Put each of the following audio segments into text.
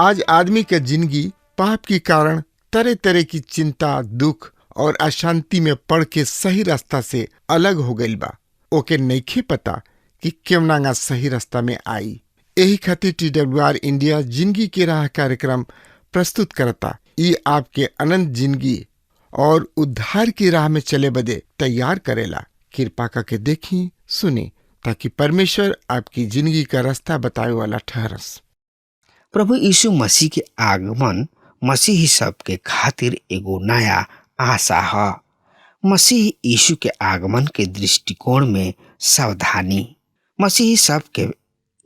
आज आदमी के जिंदगी पाप के कारण तरह तरह की चिंता, दुख और अशांति में पड़ के सही रास्ता से अलग हो गईल बा। ओके नइखे पता कि केवना सही रास्ता में आई। यही खातिर TWR इंडिया जिंदगी के राह कार्यक्रम प्रस्तुत करता। ये आपके अनंत जिंदगी और उद्धार की राह में चले बदे तैयार करेला। कृपा करके देखी, सुनी, ताकि परमेश्वर आपकी जिंदगी का रास्ता बताए वाला ठहरस। प्रभु यीशु मसीह के आगमन मसीही सब के खातिर एगो नया आशा है। मसीह यीशु के आगमन के दृष्टिकोण में सावधानी। मसीही सब के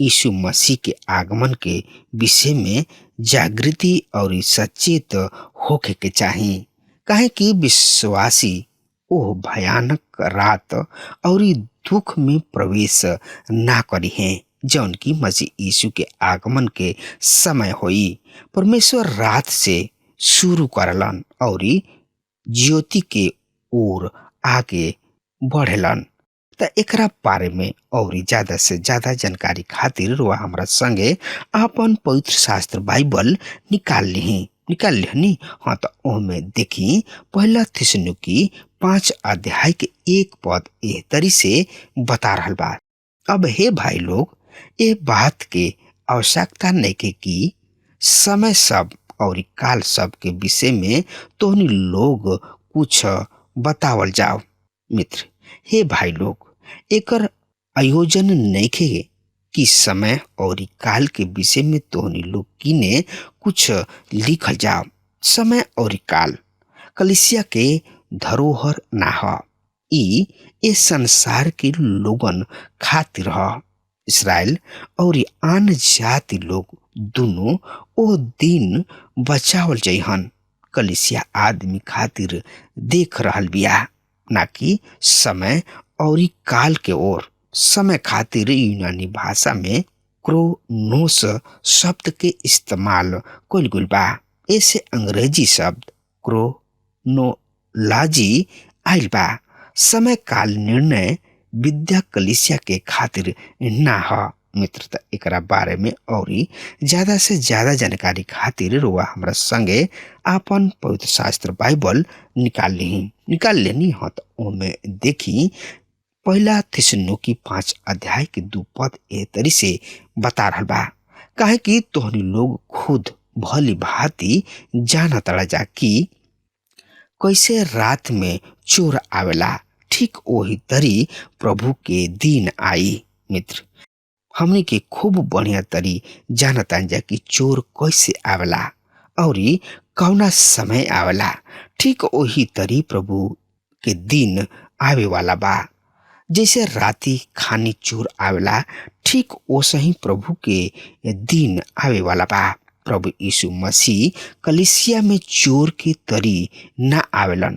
यीशु मसीह के आगमन के विषय में जागृति और सचेत होके के चाहिए, काहे कि विश्वासी ओ भयानक रात और दुख में प्रवेश ना करी है जौन की मसीह यीशु के आगमन के समय होई। परमेश्वर रात से शुरू करलन और ज्योति के ओर आगे बढ़ेलन। त एकरा बारे में और ज्यादा से ज्यादा जानकारी खातिर रुआ हमरा संगे अपन पवित्र शास्त्र बाइबल निकाल लिहनी। हाँ, तो ओमे देखी पहला थिस्सलुनीकी 5 अध्याय के 1 पद एह तरी से बता रहल बा। अब हे भाई लोग, ये बात के आवश्यकता नइखे कि समय सब और काल सब के विषय में तोहनी लोग कुछ बतावल जाओ। मित्र, हे भाई लोग, एकर आयोजन नइखे कि समय और काल के विषय में तोहनी लोग किने कुछ लिखल जाओ। समय और काल कलीसिया के धरोहर ना ह, ई इस संसार के लोगन खातिर ह। इसराइल और आन जाति लोग दोनों ओ दिन बचावल जइहन। कलीसिया आदमी खातिर देख रहल बिया, ना कि समय और काल के ओर। समय खातिर यूनानी भाषा में क्रोनोस शब्द के इस्तेमाल कइल गइल बा। ऐसे अंग्रेजी शब्द क्रोनोलॉजी आइल बा। समय काल निर्णय विद्या कलीसिया के खातिर ना ह। मित्र, एकरा बारे में और ज्यादा से ज्यादा जानकारी खातिर रुआ हमरा संगे आपन पवित्र शास्त्र बाइबल निकाल लेनी। हाँ, तो ओमे देखी पहला थिस्सलुनीकी 5 अध्याय के 2 पद ए तरी से बता रहल बा। काहे कि तोहनी लोग खुद भली भांति जानत जा कि कैसे रात में चोर आवेला, ठीक वही तरी प्रभु के दिन आई। मित्र, हमनी के खूब बढ़िया तरी जानता जा कि चोर कैसे आवेला और कौना समय आवेला। ठीक वही तरी प्रभु के दिन आवे वाला बा। जैसे राती खानी चोर आवेला, ठीक वैसे ही प्रभु के दिन आवे वाला बा। प्रभु यीशु मसीह कलीसिया में चोर के तरी ना आवेलन।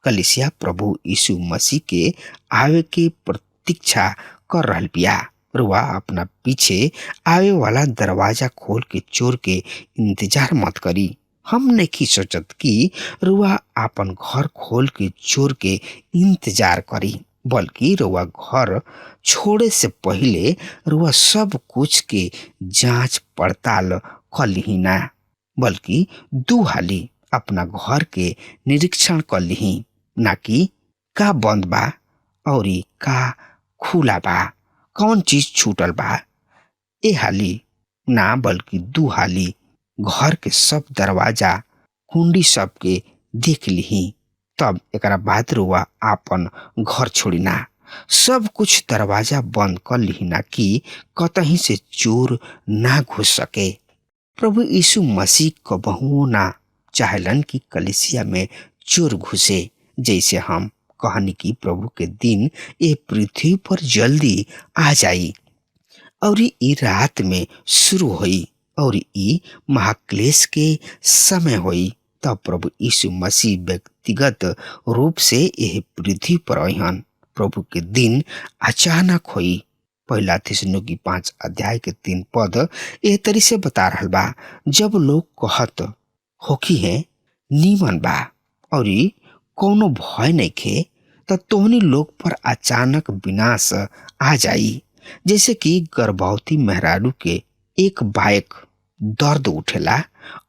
कलीसिया प्रभु यीशु मसीह के आवे के प्रतीक्षा कर रहल बिया। रुआ अपना पीछे आवे वाला दरवाजा खोल के चोर के इंतजार मत करी। हम नहीं सोचत कि रुआ अपन घर खोल के चोर के इंतजार करी, बल्कि रुआ घर छोड़े से पहले रुआ सब कुछ के जांच पड़ताल कर लिही ना, बल्कि 2 हाली अपना घर के निरीक्षण कर लिही, ना कि का बंद बा और का खुला बा, कौन चीज छूटल बा। ए हाली ना, बल्कि 2 हाली घर के सब दरवाजा कुंडी सब के देख लिही, तब एकरा बाद रुआ आपन घर छोड़ी ना। सब कुछ दरवाजा बंद कर लिही ना कि कतहीं से चोर ना घुस सके। प्रभु यीशु मसीह कबहुओ ना चाहलन कि कलीसिया में चोर घुसे। जैसे हम कहनी कि प्रभु के दिन ये पृथ्वी पर जल्दी आ जाई और ई रात में शुरू होई और ई महाक्लेश के समय होई। तब प्रभु यीशु मसीह व्यक्तिगत रूप से यह पृथ्वी पर आइहन। प्रभु के दिन अचानक होई। पहला थिस्सलुनीकी 5 अध्याय के 3 पद एह तरी से बता रहल बा। जब लोग कहत होखी है नीमन बा और कोनो भय नइखे, त तोहनी लोग पर अचानक विनाश आ जाई, जैसे कि गर्भवती मेहरारू के एक बायक दर्द उठेला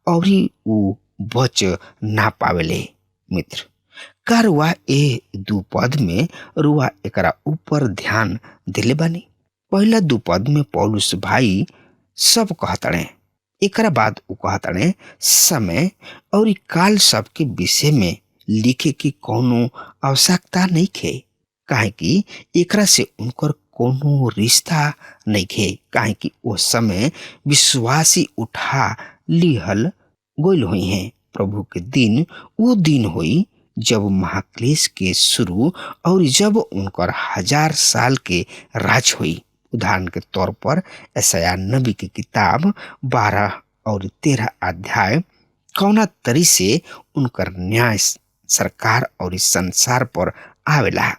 और ऊ बच ना पावेले। मित्र, का रुआ ए दू पद में रुआ एकरा ऊपर ध्यान दिले बानी? पहला दू पद में पौलुस भाई सब कहतड़े, एकरा बाद ऊ कहतड़े समय और काल सब के विषय में लिखे की कोनो आवश्यकता नहीं खे, काहे कि एकरा से उनकर कोनो रिश्ता नहीं खे, काहे कि वो समय विश्वासी उठा लिहल गोल हुई हैं। प्रभु के दिन वो दिन हुई जब महाक्लेश के शुरू और जब उनकर 1000 साल के राज हुई। उदाहरण के तौर पर यशायाह नबी की किताब 12 और 13 अध्याय कौना तरी से उनकर न्याय सरकार और संसार पर आवेला।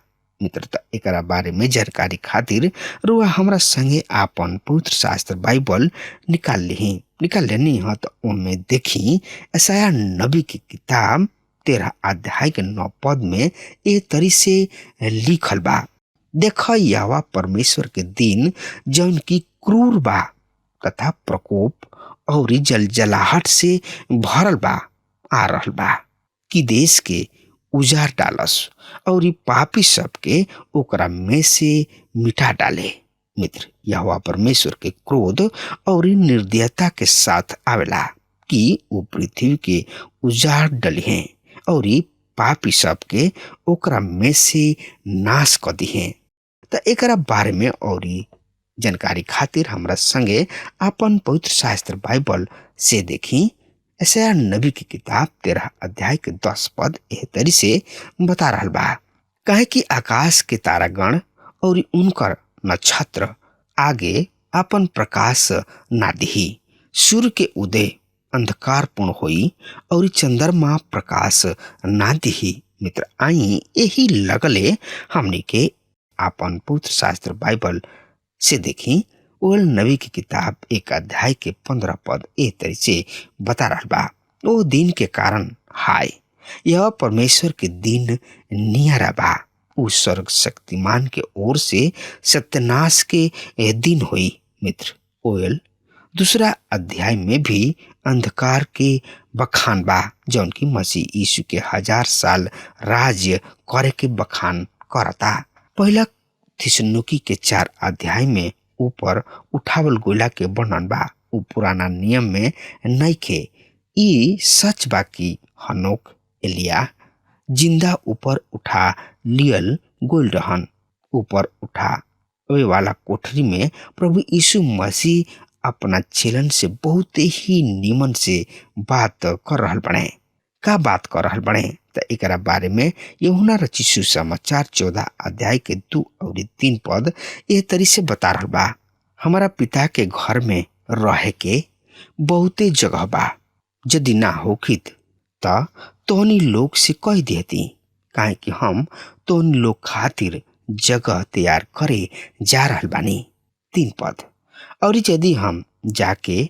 मित्रता, एकरा बारे में जानकारी खातिर रुआ हमरा संगे आपन पवित्र शास्त्र बाइबल निकाल लेनी ह तो उनमें देखी यशायाह नबी की किताब 13 अध्याय के 9 पद में ए तरी से लिखल बा, देख यहोवा परमेश्वर के दिन जौन की क्रूर बा तथा प्रकोप और जलजलाहट से भरल बा आ रहल बा, कि देश के उजाड़ डालस और पापी सबके ओकरा में से मिटा डाले। मित्र, यहोवा परमेश्वर के क्रोध और निर्दयता के साथ आवेला कि वो पृथ्वी के उजाड़ डली हैं और पापी सबके ओकरा में से नाश कर दी हैं। तो एकरा बारे में और जानकारी खातिर हमरा संगे अपन पवित्र शास्त्र बाइबल से देखी यशायाह नबी की किताब 13 अध्याय के 10 पद एह तरी से बता रहल बा, काहे कि आकाश के तारागण और उनकर नक्षत्र आगे अपन प्रकाश ना दिही, सूर्य के उदय अंधकारपूर्ण होई और चंद्रमा प्रकाश ना दिही। मित्र, आई यही लगले हमनी के आपन पवित्र शास्त्र बाइबल से देखी ओल नबी की किताब 1 अध्याय के 15 पद ए तरी से बता रहल बा, ओ दिन के कारण हाय, यह परमेश्वर के दिन नियरा बा, उस स्वर्ग शक्तिमान के ओर से सत्यानाश के दिन हुई। मित्र, ओयल 2 अध्याय में भी अंधकार के बखान बा, जौन की मसीह यीशु के 1000 साल राज्य करे के बखान करता। पहला थिस्सलुनीकी के 4 अध्याय में ऊपर उठावल गोला के वर्णन बा, उ पुराना नियम में नइखे। ई सच बा कि हनोक एलिया जिंदा ऊपर उठा लियल गोल रहन। ऊपर उठावे वाला कोठरी में प्रभु यीशु मसीह अपना चेलन से बहुत ही निमन से बात कर रहल बने। का बात कर रहल बने? तो एकरा बारे में यूहन्ना रचित सुसमाचार 14 अध्याय के 2 और 3 पद ए तरी से बता रहल बा, हमारा पिता के घर में रहे के बहुते जगह बा, यदि ना होखित त तोहनी लोग से कह देती, काहे कि हम तोहनी लोग खातिर जगह तैयार करे जा रहल बानी। 3 पद, और यदि हम जाके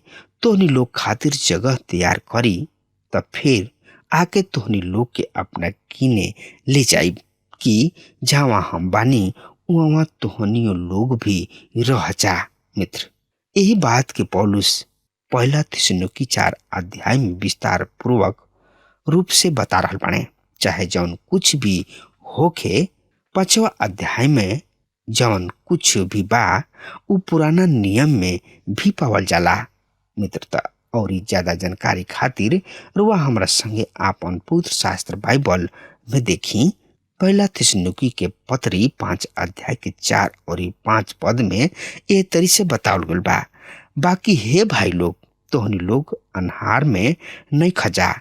तोहनी लोग खातिर जगह तैयार करी त फिर आके तोहनी लोग के अपना किने ले जाइब, कि जहाँ हम बानी वहाँ तोहनियो लोग भी रह जा। मित्र, यही बात के पौलुस पहला थिस्सलुनीकी 4 अध्याय में विस्तार पूर्वक रूप से बता रहल बाने। चाहे जौन कुछ भी होखे 5वां अध्याय में जौन कुछ भी बा उ पुराना नियम में भी पावल जाला। मित्रता, और ज्यादा जानकारी खातिर रुआ हमरा संगे आपन पवित्र शास्त्र बाइबल में देखी पहला थिस्सलुनीकी के पत्री 5 अध्याय के 4 और 5 पद में ए तरी से बतावल गल बा, बाकी हे भाई लोग, तोहनी लोग अन्हार में नहीं खजा,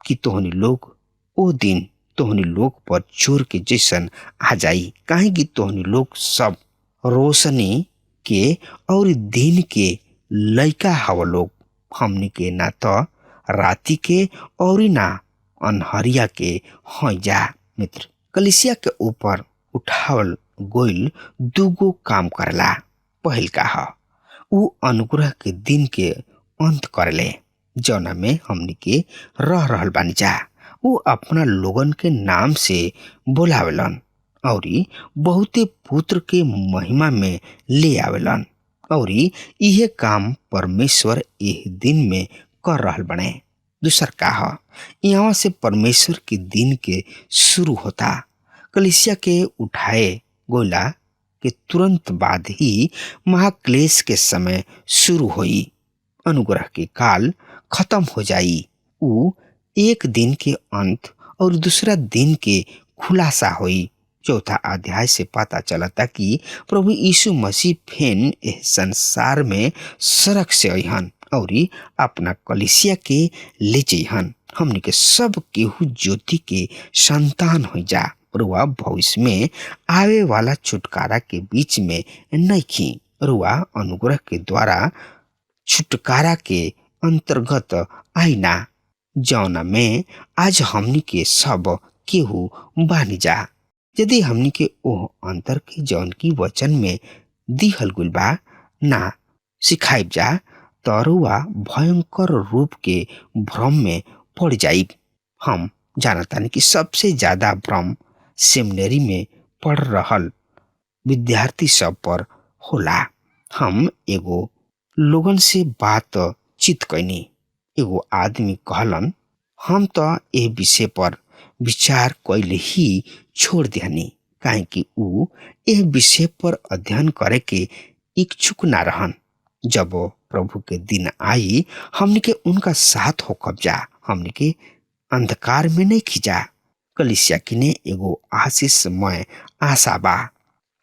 कि तोहनी लोग ओ दिन तोहनी लोग पर चोर के जैसन आ जाई, काहे कि तोहनी लोग सब रोशनी के और दिन के लइका हव लोग, हमनी के ना तो राती के और ना अनहरिया के हो जा। मित्र, कलिसिया के ऊपर उठावल गोइल दूगो काम करला। पहिल का ह, उ अनुग्रह के दिन के अंत करले, जौना में हमनी के रह रहल बानी जा। उ अपना लोगन के नाम से बोलावेलन और बहुते पुत्र के महिमा में ले आवेलन। और इहे काम परमेश्वर एह दिन में कर रहल बने। दूसर का ह यहाँ से परमेश्वर के दिन के शुरू होता। कलिसिया के उठाए गोला के तुरंत बाद ही महाक्लेश के समय शुरू हुई। अनुग्रह के काल खत्म हो जाई। उ एक दिन के अंत और दूसरा दिन के खुलासा हुई। चौथा अध्याय से पता चलता कि प्रभु यीशु मसीह फेन इस संसार में सड़क से अहन और अपना कलिसिया के ले जइहन। हमने के सब केहू ज्योति के संतान हो जा। रुआ भविष्य में आवे वाला छुटकारा के बीच में नहीं। रुआ अनुग्रह के द्वारा छुटकारा के अंतर्गत आईना, जौना में आज हमनी के सब केहू बानी जा। यदि हमनी के ओह अंतर के जौन की वचन में दिहल गुल बा ना सिखाइब जा, तरुआ भयंकर रूप के भ्रम में पड़ जाइब। हम जानतानी कि सबसे ज्यादा भ्रम सेमिनरी में पढ़ रहल विद्यार्थी सब पर होला। हम एगो लोगन से बात चित कैनी। एगो आदमी कहलन, हम तो ए विषय पर विचार कैले ही छोड़ दिहनी, काहे कि ऊ एह विषय पर अध्ययन करे के इच्छुक ना रहन। जब प्रभु के दिन आई, हमने के उनका साथ हो कब्जा, हमने के अंधकार में नहीं खिंचा। कलिसिया किने एगो आशीषमय आशा बा।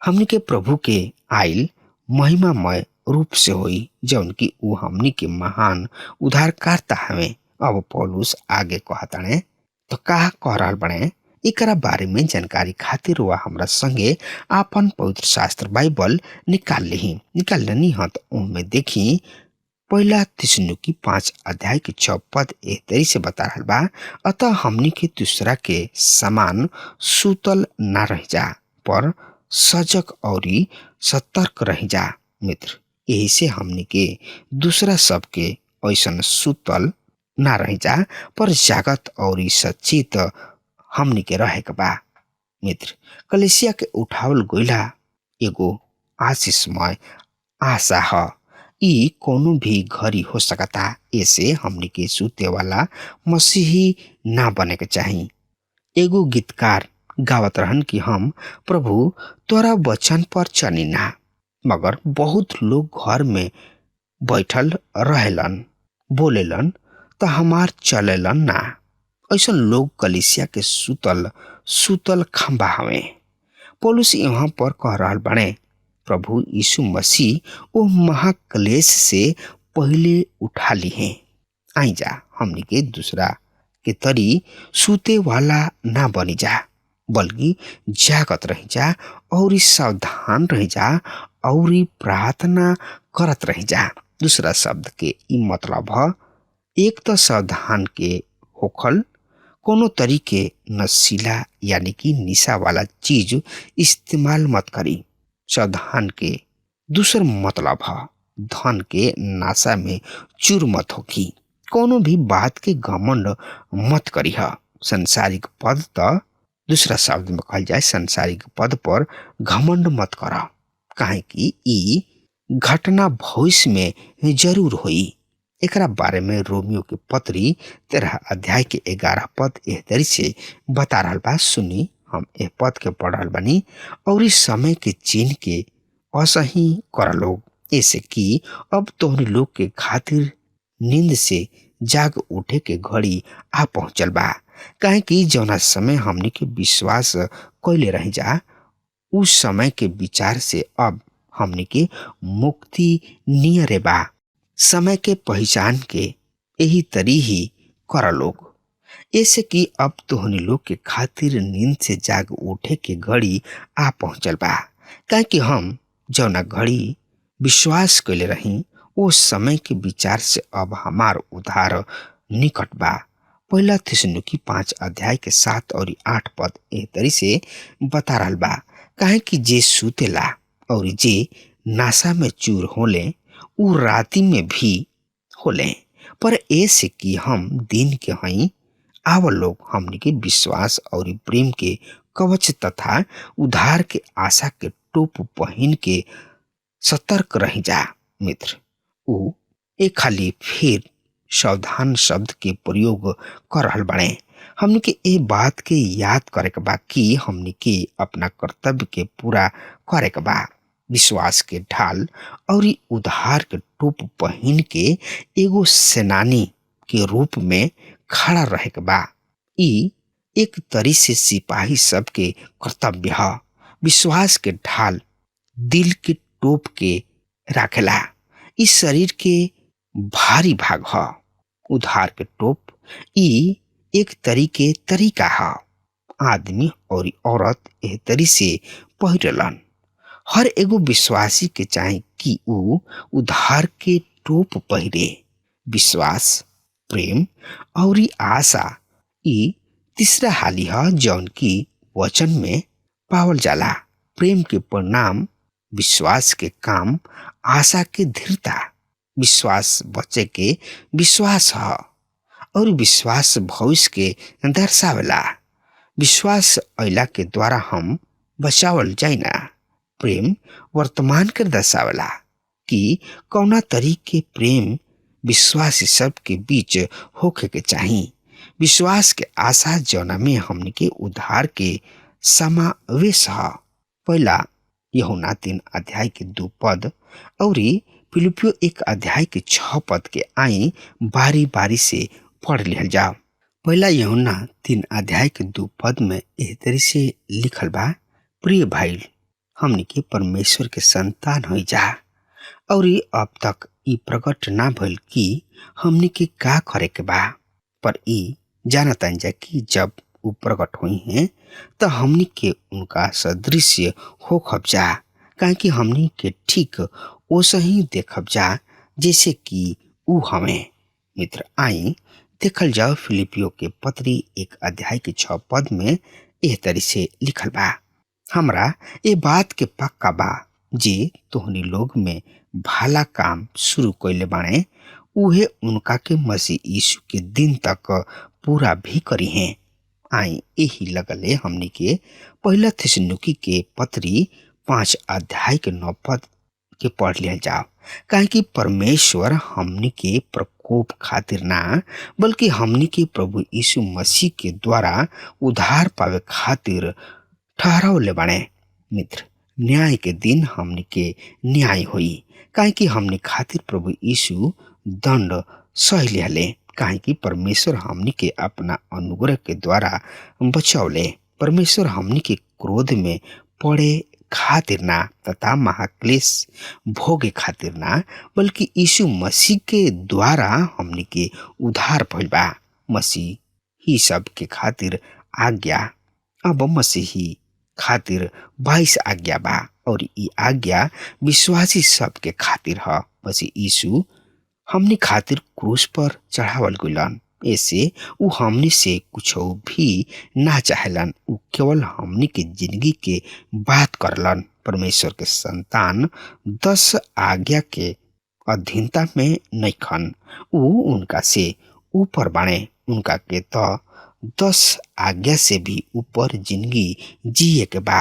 हमने के प्रभु के आइल महिमामय रूप से होई, जौन की ऊ हमनी के महान उद्धारकर्ता हवे। अब पौलुस आगे कहताने तो का कह रहल बने, एकरा बारे में जानकारी खातिर वह हमरा संगे आपन पवित्र शास्त्र बाइबल निकाल लेनी ह। तो उनमें देखी पहला थिस्सलुनीकी 5 अध्याय के 6 पद एह तरी से बता रहल बा, अतः हमनी के दूसरा के समान सुतल ना रह जा, पर सजग और सतर्क रह जा। मित्र, यही से हमनी के दूसरा सबके ऐसन सुतल ना रह जा, पर जागत और सचेत हमनी के रहे के बा। मित्र, कलिसिया के उठावल गोइला एगो आशीषमय आशा ह। ई कोनो भी घड़ी हो सकता। ऐसे हमनी के सूते वाला मसीही ना बने के चाही। एगो गीतकार गावत रहन कि हम प्रभु तोरा वचन पर चली ना, मगर बहुत लोग घर में बैठल रहेलन, बोलेलन तो हमार चलेलन ना। ऐसा लोग कलिसिया के सुतल खंबा हवे। पौलुस यहाँ पर कह रहल बने, प्रभु यीशु मसीह वो महाक्लेश से पहले उठा ली हैं। आई जा हमनी के दूसरा के तरी सूते वाला ना बनी जा, बल्कि जागत रह जा और सावधान रह जा और प्रार्थना करत रह जा। दूसरा शब्द के ई मतलब है, एक तो सावधान के होखल, कोनो तरीके नशीला यानी कि निशा वाला चीज इस्तेमाल मत करी। सावधान के दूसर मतलब है, धन के नाशा में चूर मत होखी। कोनो भी बात के घमंड मत करी है। संसारिक पद तो दूसरा शब्द में कहल जाए, संसारिक पद पर घमंड मत करा, काहे कि ई घटना भविष्य में जरूर होई। एकरा बारे में रोमियो के पत्री 13 अध्याय के 11 पद एह तरी से बता रहल बा। सुनी, हम एह पद के पढ़ रहल बानी। और इस समय के चिन्ह के असही कर लोग, ऐसे कि अब तोहनी लोग के खातिर नींद से जाग उठे के घड़ी आ पहुंचल बा। काहे कि जौना समय हमनी के विश्वास कैले रह जा, उस समय के विचार से अब हमनी के मुक्ति नियरे बा। समय के पहचान के यही तरी ही कर लोग, ऐसे कि अब तोहनी लोग के खातिर नींद से जाग उठे के घड़ी आ पहुंचल बा। काहे कि हम जौना घड़ी विश्वास कैले रही, उस समय के विचार से अब हमार उद्धार निकट बा। पहला थिस्सलुनीकी 5 अध्याय के 7 और 8 पद एह तरी से बता रहल बा, काहे कि जे सुतेला और जे नासा में चूर होले, उ राति में भी होले। पर ऐसे कि हम दिन के हई, आव लोग हमनी के विश्वास और प्रेम के कवच तथा उद्धार के आशा के टोप पहन के सतर्क रह जा। मित्र। ऊ एक खाली फिर सावधान शब्द के प्रयोग कर रहल बाड़े। हमनी के ए बात के याद करे के बा कि हमनी के अपना कर्तव्य के पूरा करे के बा। विश्वास के ढाल और उद्धार के टोप पहन के एगो सेनानी के रूप में खड़ा रहे के बा। ई एक तरी से सिपाही सब के कर्तव्य है। विश्वास के ढाल दिल के टोप के राखेला। इस शरीर के भारी भाग है। उद्धार के टोप ई एक तरीका है। आदमी और औरत एह तरी से पहिरलन। हर एगो विश्वासी के चाहे कि ऊ उद्धार के टोप पहिरे। विश्वास, प्रेम और आशा ई तीसरा हाली है जौन की वचन में पावल जाला। प्रेम के परिणाम विश्वास के काम, आशा के दृढ़ता। विश्वास बच्चे के विश्वास है और विश्वास भविष्य के दर्शावेला। विश्वास अइला के द्वारा हम बचावल जाइना। प्रेम वर्तमान के दर्शावेला कि कौना तरीके प्रेम विश्वासी सब के बीच होखे के चाही। विश्वास के आशा जौना में हमने के उद्धार के समावेश है। पहला यूहन्ना 3 अध्याय के 2 पद और फिलिपियो 1 अध्याय के 6 पद के आई बारी बारी से पढ़ लिहल जाओ। पहला यूहन्ना 3 अध्याय के 2 पद में एह तरी से लिखल बा, प्रिय भाई, हमनी के परमेश्वर के संतान हो जा और अब तक ई प्रकट ना भइल कि हमनी के का करे के बा, पर ई जानतान जा कि जब ऊ प्रकट हुई हैं तो हमनी के उनका सदृश्य हो खब जा, काहे कि हमनी के ठीक ओसे ही देखब जा जैसे कि ऊ हमें। मित्र, आई देखल जाओ फिलिपियो के पत्री 1 अध्याय के 6 पद में एह तरी से लिखल बा, हमरा ए बात के पक्का बा जे तोहनी लोग में भला काम शुरू कइले बाणे उहे उनका के मसीह यीशु के दिन तक पूरा भी करी हैं। आई यही लगले हमनी के पहला थिस्सलुनीकी के पत्री 5 अध्याय के 9 पद के पढ़ लिया जाओ, काहे कि परमेश्वर हमनी के प्रकोप खातिर ना बल्कि हमनी के प्रभु यीशु मसीह के द्वारा उद्धार पावे खातिर ठहरावले बाणे। मित्र, न्याय के दिन हमनी के न्याय होई, काहे कि हमनी खातिर प्रभु यीशु दंड सह लिहले, काहे कि परमेश्वर हमनी के अपना अनुग्रह के द्वारा बचौले। परमेश्वर हमनी के क्रोध में पड़े खातिर ना तथा महाक्लेश भोगे खातिर ना बल्कि यीशु मसीह के द्वारा हमनी के उद्धार भइल बा। मसीह ही सब के खातिर आज्ञा, अब मसीही खातिर 22 आज्ञा बा और ई आज्ञा विश्वासी सब के खातिर है। मसीह यीशु हमनी खातिर क्रूस पर चढ़ावल गइलन, ऐसे ऊ हमनी से कुछ भी ना चाहेलन। ऊ केवल हमनी के जिंदगी के बात करलन। परमेश्वर के संतान 10 आज्ञा के अधीनता में नइखन, ऊ उनका से ऊपर बाणे। उनका के तो 10 आज्ञा से भी ऊपर जिंदगी जिए के बा।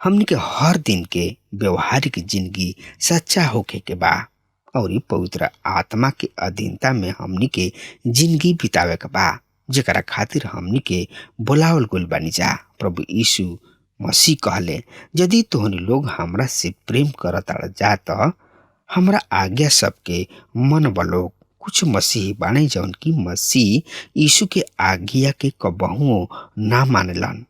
हमनी के हर दिन के व्यवहारिक जिंदगी सच्चा होके के बा और पवित्र आत्मा के अधीनता में हमनी के जिंदगी बितावे के बा, जेकरा खातिर हमनी के बुलावल गइल बानी जा। प्रभु यीशु मसीह कहले, यदि तोहनी लोग हमरा से प्रेम करत जा त हमरा आज्ञा सबके मन बलोग। कुछ मसीही बाणे जौन की मसीह यीशु के आज्ञा के कबहुओ ना मानलन।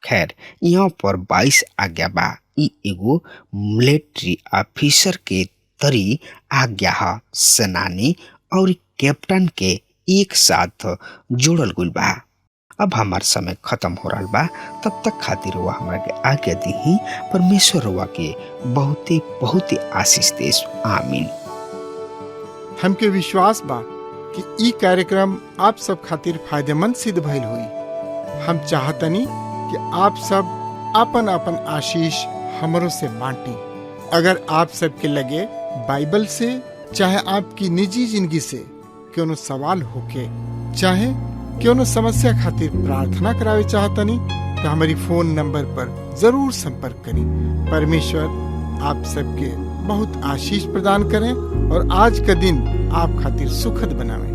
खैर, यहाँ पर 22 आज्ञा बा। ई एगो मिलिट्री ऑफिसर के तरी आज्ञा है। सेनानी और कैप्टन के एक साथ जोड़ल गइल बा। अब हमार समय खत्म हो रहा बा, तब तक खातिर हुआ हमरा के आज्ञा दी। परमेश्वर हुआ के बहुते बहुते आशीष देस। आमीन। हमके विश्वास बा कि ई कार्यक्रम आप सब खातिर फायदेमंद सिद्ध भइल हुई। हम चाहतनी कि आप सब अपन अपन आशीष हमरों से बांटी। अगर आप सबके लगे बाइबल से चाहे आपकी निजी जिंदगी से क्यों सवाल होके चाहे क्यों समस्या खातिर प्रार्थना करावे चाहतनी तो हमारी फोन नंबर पर जरूर संपर्क करें। परमेश्वर आप सबके बहुत आशीष प्रदान करें और आज का दिन आप खातिर सुखद बनावें।